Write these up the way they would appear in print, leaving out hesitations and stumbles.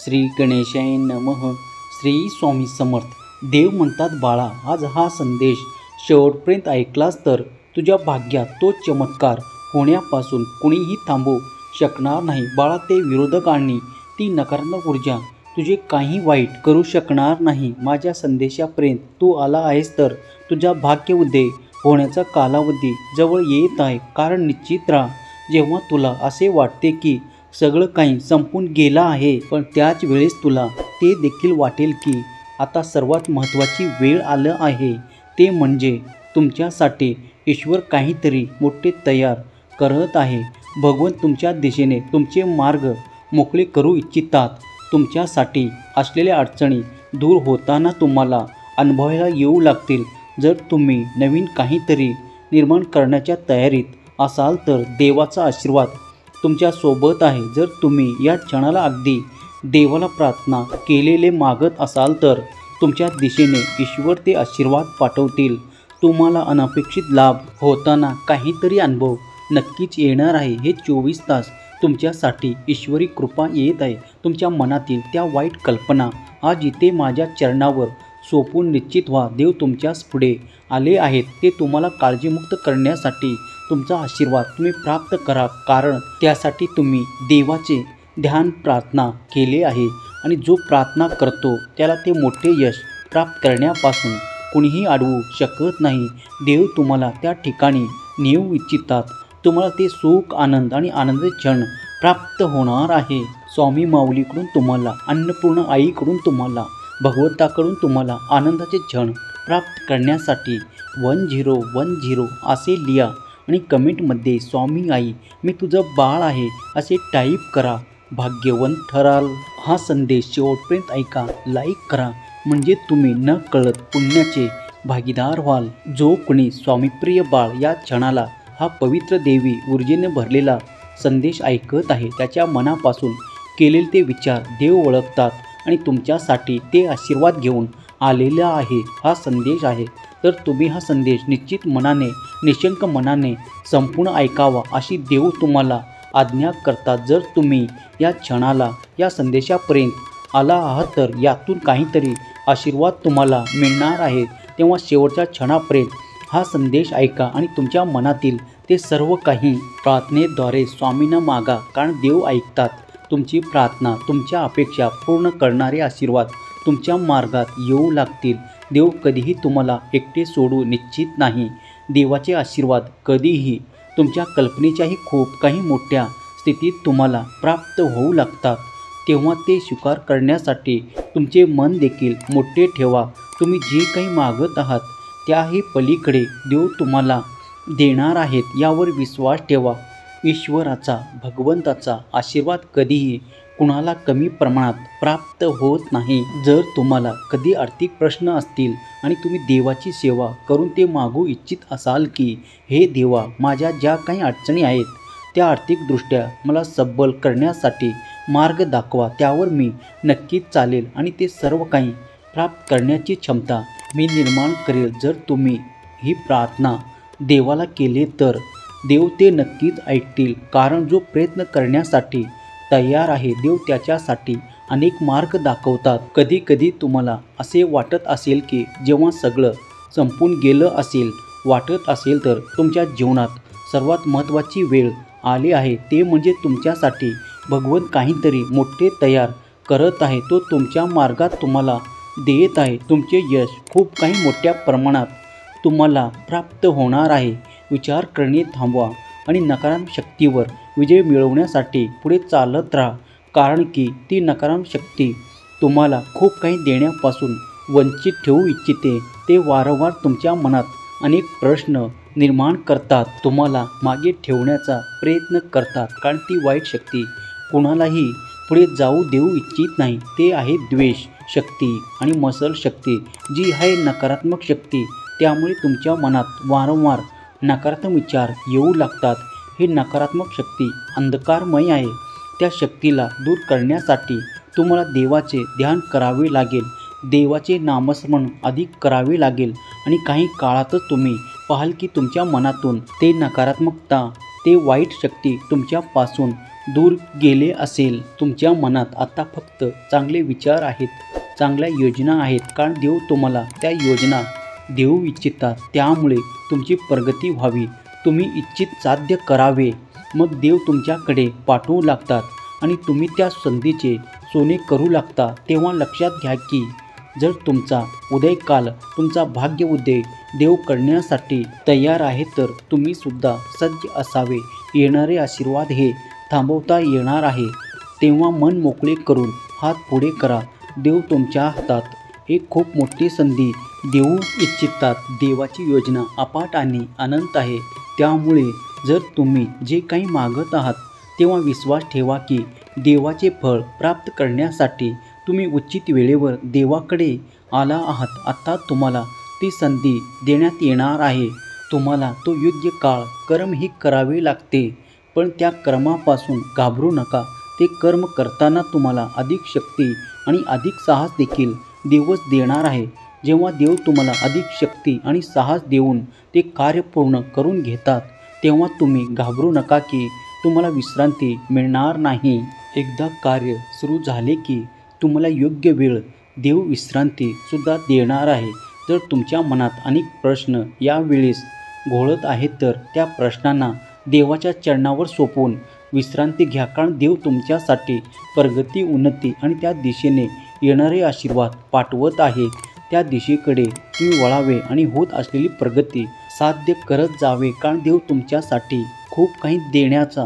श्री गणेशाय नमः. श्री स्वामी समर्थ. देव म्हणतात बाळा, आज हा संदेश शेवटपर्यंत ऐकलास तर तुझ्या भाग्यात तो चमत्कार होण्यापासून कुणीही थांबवू शकणार नाही. बाळा, ते विरोधक आणि ती नकारात्मक ऊर्जा तुझे काही वाईट करू शकणार नाही. माझ्या संदेशापर्यंत तू आला आहेस तर तुझा भाग्य उदय होण्याचा कालावधी जवळ येत आहे. कारण निश्चित राहा, जेव्हा तुला असे वाटते की सगळं काही संपून गेलं आहे, पण त्याच वेळेस तुला ते देखील वाटेल की आता सर्वात महत्त्वाची वेळ आलं आहे. ते म्हणजे तुमच्यासाठी ईश्वर काहीतरी मोठे तयार करत आहे. भगवंत तुमच्या दिशेने तुमचे मार्ग मोकळे करू इच्छितात. तुमच्यासाठी असलेल्या अडचणी दूर होताना तुम्हाला अनुभवायला येऊ लागतील. जर तुम्ही नवीन काहीतरी निर्माण करण्याच्या तयारीत असाल तर देवाचा आशीर्वाद तुमच्यासोबत आहे. जर तुम्ही या क्षणाला अगदी देवाला प्रार्थना केलेले मागत असाल तर तुमच्या दिशेने ईश्वर ते आशीर्वाद पाठवतील. तुम्हाला अनपेक्षित लाभ होताना काहीतरी अनुभव नक्कीच येणार आहे. हे 24 तास तुमच्यासाठी ईश्वरी कृपा येत आहे. तुमच्या मनातील त्या वाईट कल्पना आज इथे माझ्या चरणावर सोपून निश्चित व्हा. देव तुमच्याच पुढे आले आहेत. ते तुम्हाला काळजीमुक्त करण्यासाठी तुमचा आशीर्वाद तुम्ही प्राप्त करा. कारण त्यासाठी तुम्ही देवाचे ध्यान प्रार्थना केले आहे आणि जो प्रार्थना करतो त्याला ते मोठे यश प्राप्त करण्यापासून कुणीही अडवू शकत नाही. देव तुम्हाला त्या ठिकाणी नेऊ इच्छितात. तुम्हाला ते सुख, आनंद आणि आनंदाचे क्षण प्राप्त होणार आहे. स्वामी माऊलीकडून तुम्हाला, अन्नपूर्ण आईकडून तुम्हाला, भगवंताकडून तुम्हाला आनंदाचे क्षण प्राप्त करण्यासाठी 1010 असे लिहा आणि कमेंटमध्ये स्वामी आई मी तुझं बाळ आहे असे टाईप करा. भाग्यवंत ठराल. हा संदेश शेवटपर्यंत ऐका, लाईक करा, म्हणजे तुम्ही न कळत पुण्याचे भागीदार व्हाल. जो कोणी स्वामीप्रिय बाळ या क्षणाला हा पवित्र देवी ऊर्जेने भरलेला संदेश ऐकत आहे, त्याच्या मनापासून केलेले ते विचार देव ओळखतात आणि तुमच्यासाठी ते आशीर्वाद घेऊन आलेला आहे. हा संदेश आहे तर तुम्ही हा संदेश निश्चित मनाने, निशंक मनाने संपूर्ण ऐकावा अशी देव तुम्हाला आज्ञा करतात. जर तुम्ही या क्षणाला, या संदेशापर्यंत आला आहात तर यातून काहीतरी आशीर्वाद तुम्हाला मिळणार आहे. तेव्हा शेवटच्या क्षणापर्यंत हा संदेश ऐका आणि तुमच्या मनातील ते सर्व काही प्रार्थनेद्वारे स्वामींना मागा. कारण देव ऐकतात तुमची प्रार्थना. तुमच्या अपेक्षा पूर्ण करणारे आशीर्वाद तुमच्या मार्गात येऊ लागतील. देव कधीही तुम्हाला एकटे सोडू निश्चित नाही. देवाचे आशीर्वाद कधीही तुमच्या कल्पनेच्याही खूप काही मोठ्या स्थितीत तुम्हाला प्राप्त होऊ लागतात. तेव्हा ते स्वीकार करण्यासाठी तुमचे मन देखील मोठे ठेवा. तुम्ही जे काही मागत आहात त्याही पलीकडे देव तुम्हाला देणार आहेत यावर विश्वास ठेवा. ईश्वराचा, भगवंताचा आशीर्वाद कधीही कुणाला कमी प्रमाणात प्राप्त होत नाही. जर तुम्हाला कधी आर्थिक प्रश्न असतील आणि तुम्ही देवाची सेवा करून ते मागू इच्छित असाल की हे देवा, माझ्या ज्या काही अडचणी आहेत त्या आर्थिकदृष्ट्या मला सबल करण्यासाठी मार्ग दाखवा, त्यावर मी नक्कीच चालेल आणि ते सर्व काही प्राप्त करण्याची क्षमता मी निर्माण करेल. जर तुम्ही ही प्रार्थना देवाला केले तर देव ते नक्कीच ऐकतील. कारण जो प्रयत्न करण्यासाठी तयार आहे देव त्याच्यासाठी अनेक मार्ग दाखवतात. कधी कधी तुम्हाला असे वाटत असेल की जेव्हा सगळं संपून गेलं असेल वाटत असेल तर तुमच्या जीवनात सर्वात महत्त्वाची वेळ आली आहे. ते म्हणजे तुमच्यासाठी भगवंत काहीतरी मोठे तयार करत आहे. तो तुमच्या मार्गात तुम्हाला देत आहे. तुमचे यश खूप काही मोठ्या प्रमाणात तुम्हाला प्राप्त होणार आहे. विचार करणे थांबवा आणि नकारात्मक शक्तीवर विजय मिळवण्यासाठी पुढे चालत राहा. कारण की ती नकारात्मक शक्ती तुम्हाला खूप काही देण्यापासून वंचित ठेवू इच्छिते. ते वारंवार तुमच्या मनात अनेक प्रश्न निर्माण करतात, तुम्हाला मागे ठेवण्याचा प्रयत्न करतात. कारण ती वाईट शक्ती कुणालाही पुढे जाऊ देऊ इच्छित नाही. ते आहे द्वेष शक्ती आणि मसल शक्ती, जी आहे नकारात्मक शक्ती. त्यामुळे तुमच्या मनात वारंवार नकारात्मक विचार येऊ लागतात. ही नकारात्मक शक्ती अंधकारमय आहे. त्या शक्तीला दूर करण्यासाठी तुम्हाला देवाचे ध्यान करावे लागेल. देवाचे नामस्मरण अधिक करावे लागेल आणि काही काळातच तुम्ही पाहाल की तुमच्या मनातून ते नकारात्मकता, ते वाईट शक्ती तुमच्यापासून दूर गेले असेल. तुमच्या मनात आता फक्त चांगले विचार आहेत, चांगल्या योजना आहेत, कारण देव तुम्हाला त्या योजना देऊ इच्छितात. त्यामुळे तुमची प्रगती व्हावी, तुम्ही इच्छित साध्य करावे, मग देव तुमच्याकडे पाठवू लागतात आणि तुम्ही त्या संधीचे सोने करू लागता. तेव्हा लक्षात घ्या की जर तुमचा उदयकाल, तुमचा भाग्य उदय देव करण्यासाठी तयार आहे तर तुम्ही सुद्धा सज्ज असावे. येणारे आशीर्वाद हे थांबवता येणार आहे. तेव्हा मन मोकळे करून हात पुढे करा. देव तुमच्या हातात एक खूप मोठी संधी देऊ इच्छितात. देवाची योजना अफाट आणि अनंत आहे. त्यामुळे जर तुम्ही जे काही मागत आहात तेव्हा विश्वास ठेवा की देवाचे फळ प्राप्त करण्यासाठी तुम्ही उचित वेळेवर देवाकडे आला आहात. आता तुम्हाला ती संधी देण्यात येणार आहे. तुम्हाला तो योग्य काळ कर्म ही करावे लागते, पण त्या कर्मापासून घाबरू नका. ते कर्म करताना तुम्हाला अधिक शक्ती आणि अधिक साहस देखील देवच देणार आहे. जेव्हा देव तुम्हाला अधिक शक्ती आणि साहस देऊन ते कार्य पूर्ण करून घेतात तेव्हा तुम्ही घाबरू नका की तुम्हाला विश्रांती मिळणार नाही. एकदा कार्य सुरू झाले की तुम्हाला योग्य वेळ देव विश्रांती सुद्धा देणार आहे. जर तुमच्या मनात अनेक प्रश्न यावेळेस घोळत आहेत तर त्या प्रश्नांना देवाच्या चरणावर सोपवून विश्रांती घ्या, कारण देव तुमच्यासाठी प्रगती, उन्नती आणि त्या दिशेने येणारे आशीर्वाद पाठवत आहे. त्या दिशेकडे तुम्ही वळावे आणि होत असलेली प्रगती साध्य करत जावे, कारण देव तुमच्यासाठी खूप काही देण्याचा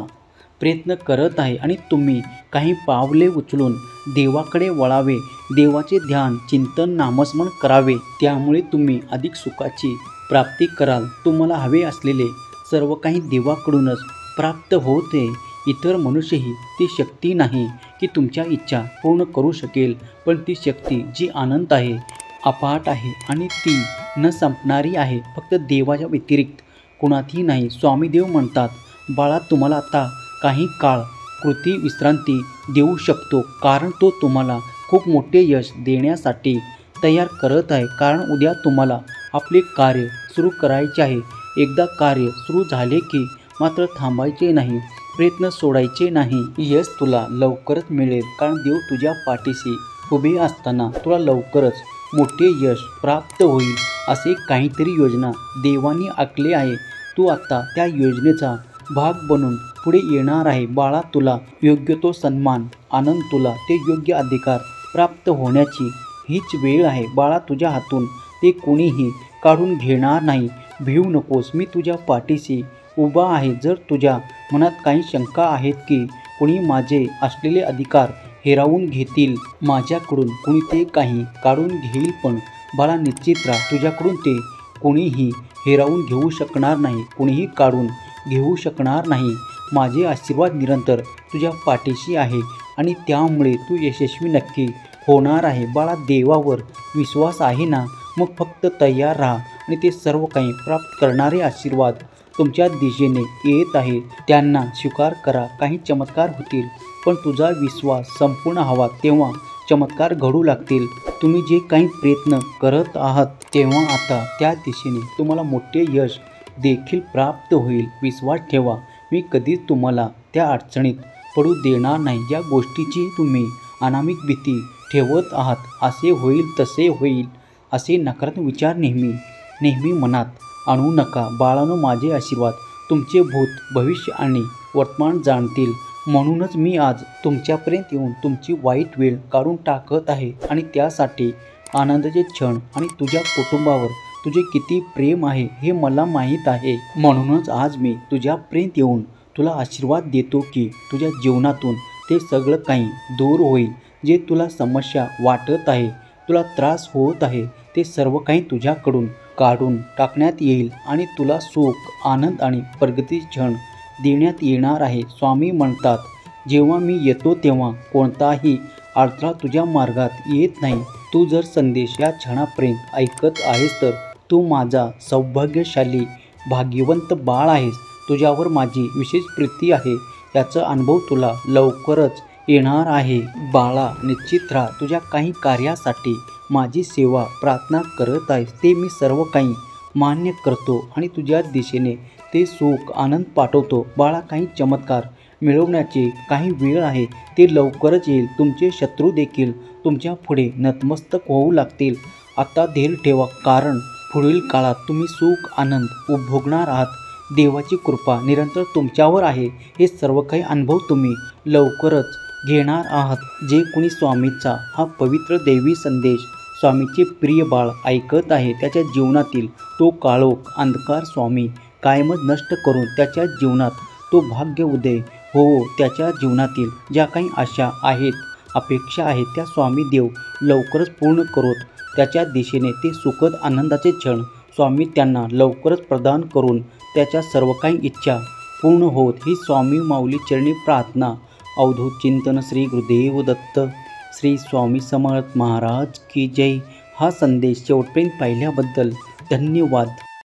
प्रयत्न करत आहे आणि तुम्ही काही पावले उचलून देवाकडे वळावे. देवाचे ध्यान, चिंतन, नामस्मरण करावे. त्यामुळे तुम्ही अधिक सुखाची प्राप्ती कराल. तुम्हाला हवे असलेले सर्व काही देवाकडूनच प्राप्त होते. इतर मनुष्यही ती शक्ती नाही की तुमच्या इच्छा पूर्ण करू शकेल, पण ती शक्ती जी अनंत आहे, अफाट आहे आणि ती न संपणारी आहे. फक्त देवाच्या व्यतिरिक्त कुणातही नाही. स्वामी देव म्हणतात, बाळा, तुम्हाला आता काही काळ कृती विश्रांती देऊ शकतो, कारण तो तुम्हाला खूप मोठे यश देण्यासाठी तयार करत आहे. कारण उद्या तुम्हाला आपले कार्य सुरू करायचे आहे. एकदा कार्य सुरू झाले की मात्र थांबायचे नाही, प्रयत्न सोडायचे नाही. यश तुला लवकरच मिळेल, कारण देव तुझ्या पाठीशी उभे असताना तुला लवकरच मोठे यश प्राप्त होईल. असे काहीतरी योजना देवाने आखले आहे. तू आता त्या योजनेचा भाग बनून पुढे येणार आहे. बाळा, तुला योग्य तो सन्मान, आनंद, तुला ते योग्य अधिकार प्राप्त होण्याची हीच वेळ आहे. बाळा, तुझ्या हातून ते कोणीही काढून घेणार नाही. भिवू नकोस, मी तुझ्या पाठीशी उभा आहे. जर तुझ्या मनात काही शंका आहेत की कोणी माझे असलेले अधिकार हिरावून घेतील, माझ्याकडून कोणी ते काही काढून घेईल, पण बाळा निश्चित राहा, तुझ्याकडून ते कोणीही हिरावून घेऊ शकणार नाही, कोणीही काढून घेऊ शकणार नाही. माझे आशीर्वाद निरंतर तुझ्या पाठीशी आहे आणि त्यामुळे तू यशस्वी नक्की होणार आहे. बाळा, देवावर विश्वास आहे ना? मग फक्त तयार राहा आणि ते सर्व काही प्राप्त करणारे आशीर्वाद तुमच्या दिशेने येत आहे, त्यांना स्वीकार करा. काही चमत्कार होतील, पण तुझा विश्वास संपूर्ण हवा, तेव्हा चमत्कार घडू लागतील. तुम्ही जे काही प्रयत्न करत आहात तेव्हा आता त्या दिशेने तुम्हाला मोठे यश देखील प्राप्त होईल. विश्वास ठेवा, मी कधीच तुम्हाला त्या अडचणीत पडू देणार नाही. ज्या गोष्टीची तुम्ही अनामिक भीती ठेवत आहात, असे होईल तसे होईल असे नकारात्मक विचार नेहमी मनात आणू नका. बाळांनो, माझे आशीर्वाद तुमचे भूत, भविष्य आणि वर्तमान जाणतील. म्हणूनच मी आज तुमच्यापर्यंत येऊन तुमची वाईट वेळ काढून टाकत आहे आणि त्यासाठी आनंदाचे क्षण आणि तुझ्या कुटुंबावर तुझे किती प्रेम आहे हे मला माहीत आहे. म्हणूनच आज मी तुझ्यापर्यंत येऊन तुला आशीर्वाद देतो की तुझ्या जीवनातून ते सगळं काही दूर होईल. जे तुला समस्या वाटत आहे, तुला त्रास होत आहे, ते सर्व काही तुझ्याकडून काढून टाकण्यात येईल आणि तुला सुख, आनंद आणि प्रगतीचे क्षण देण्यात येणार आहे. स्वामी म्हणतात, जेव्हा मी येतो तेव्हा कोणताही अडथळा तुझ्या मार्गात येत नाही. तू जर संदेश या क्षणापर्यंत ऐकत आहेस तर तू माझा सौभाग्यशाली, भाग्यवंत बाळ आहेस. तुझ्यावर माझी विशेष प्रीती आहे, याचा अनुभव तुला लवकरच येणार आहे. बाळा, निश्चित राहा, तुझ्या काही कार्यासाठी माझी सेवा प्रार्थना करत आहेस, ते मी सर्व काही मान्य करतो आणि तुझ्या दिशेने ते सुख, आनंद पाठवतो. बाळा, काही चमत्कार मिळवण्याचे काही वेळ आहे, ते लवकरच येईल. तुमचे शत्रू देखील तुमच्या पुढे नतमस्तक होऊ लागतील. आता धीर ठेवा, कारण पुढील काळात तुम्ही सुख आनंद उपभोगणार आहात. देवाची कृपा निरंतर तुमच्यावर आहे. हे सर्व काही अनुभव तुम्ही लवकरच घेणार आहात. जे कोणी स्वामीचा हा पवित्र दैवी संदेश, स्वामीचे प्रिय बाळ ऐकत आहे, त्याच्या जीवनातील तो काळोख अंधकार स्वामी कायमच नष्ट करून त्याच्या जीवनात तो भाग्य उदय हो. त्याच्या जीवनातील ज्या काही आशा आहेत, अपेक्षा आहेत, त्या स्वामी देव लवकरच पूर्ण करोत. त्याच्या दिशेने ते सुखद आनंदाचे क्षण स्वामी त्यांना लवकरच प्रदान करून त्याच्या सर्व काही इच्छा पूर्ण होत, ही स्वामी माऊली चरणी प्रार्थना. अवधूत चिंतन. श्री गुरुदेव दत्त. श्री स्वामी समर्थ महाराज की जय. हा संदेश शेवटपर्यंत पाहिल्याबद्दल धन्यवाद.